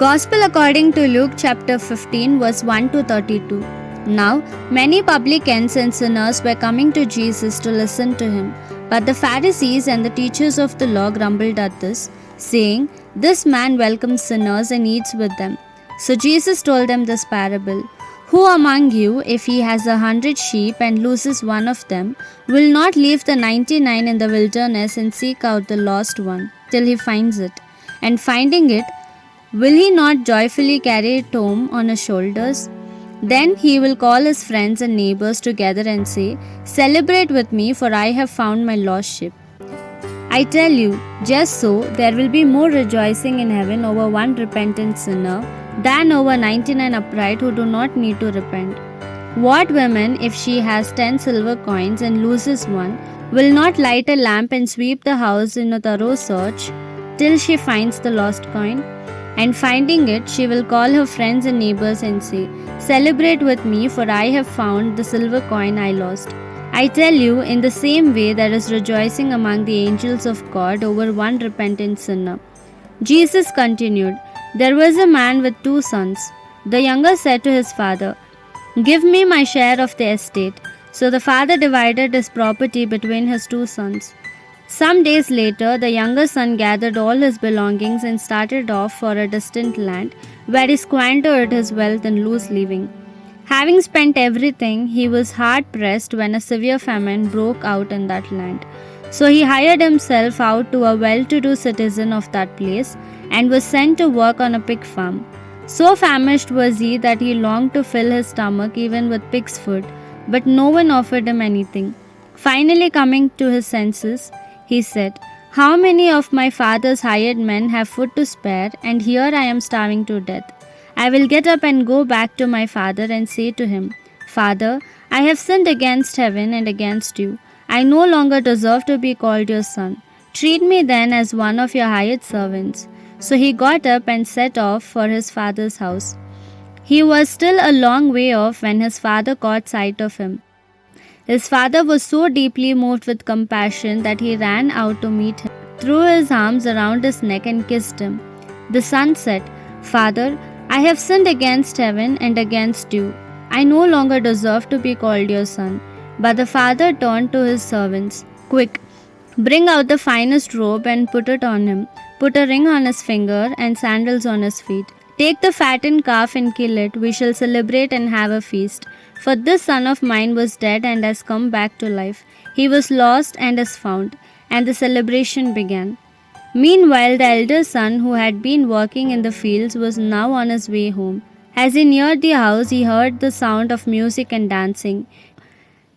Gospel according to Luke chapter 15 verse 1 to 32. Now, many publicans and sinners were coming to Jesus to listen to him. But the Pharisees and the teachers of the law grumbled at this, saying, "This man welcomes sinners and eats with them." So Jesus told them this parable. Who among you, if he has 100 sheep and loses one of them, will not leave the 99 in the wilderness and seek out the lost one till he finds it? And finding it, will he not joyfully carry it home on his shoulders? Then he will call his friends and neighbors together and say, "Celebrate with me, for I have found my lost sheep." I tell you, just so, there will be more rejoicing in heaven over one repentant sinner than over 99 upright who do not need to repent. What woman, if she has 10 silver coins and loses one, will not light a lamp and sweep the house in a thorough search till she finds the lost coin? And finding it, she will call her friends and neighbors and say, "Celebrate with me, for I have found the silver coin I lost." I tell you, in the same way there is rejoicing among the angels of God over one repentant sinner. Jesus continued, There was a man with 2 sons. The younger said to his father, "Give me my share of the estate." So the father divided his property between his 2 sons. Some days later, the younger son gathered all his belongings and started off for a distant land, where he squandered his wealth in loose living. Having spent everything, he was hard pressed when a severe famine broke out in that land. So he hired himself out to a well-to-do citizen of that place and was sent to work on a pig farm. So famished was he that he longed to fill his stomach even with pig's food, but no one offered him anything. Finally coming to his senses, he said, "How many of my father's hired men have food to spare, and here I am starving to death? I will get up and go back to my father and say to him, 'Father, I have sinned against heaven and against you. I no longer deserve to be called your son. Treat me then as one of your hired servants.' So he got up and set off for his father's house. He was still a long way off when his father caught sight of him. His father was so deeply moved with compassion that he ran out to meet him, threw his arms around his neck and kissed him. The son said, 'Father, I have sinned against heaven and against you. I no longer deserve to be called your son.' But the father turned to his servants, 'Quick, bring out the finest robe and put it on him. Put a ring on his finger and sandals on his feet. Take the fattened calf and kill it. We shall celebrate and have a feast. For this son of mine was dead and has come back to life. He was lost and is found.' And the celebration began. Meanwhile, the elder son, who had been working in the fields, was now on his way home. As he neared the house, he heard the sound of music and dancing.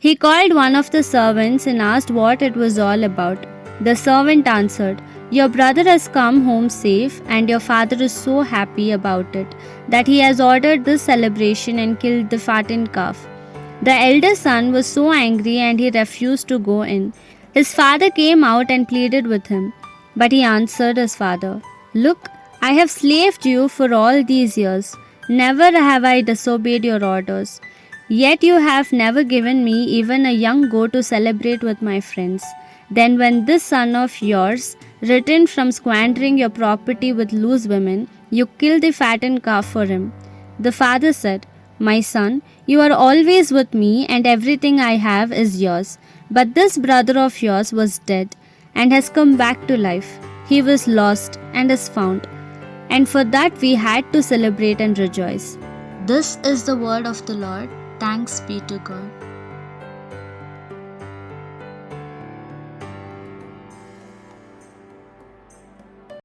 He called one of the servants and asked what it was all about. The servant answered, 'Your brother has come home safe, and your father is so happy about it that he has ordered this celebration and killed the fattened calf.' The elder son was so angry and he refused to go in. His father came out and pleaded with him. But he answered his father, 'Look, I have slaved you for all these years. Never have I disobeyed your orders. Yet you have never given me even a young goat to celebrate with my friends. Then when this son of yours returned from squandering your property with loose women, you killed the fattened calf for him.' The father said, 'My son, you are always with me and everything I have is yours. But this brother of yours was dead and has come back to life. He was lost and is found. And for that we had to celebrate and rejoice.'" This is the word of the Lord. Thanks be to God.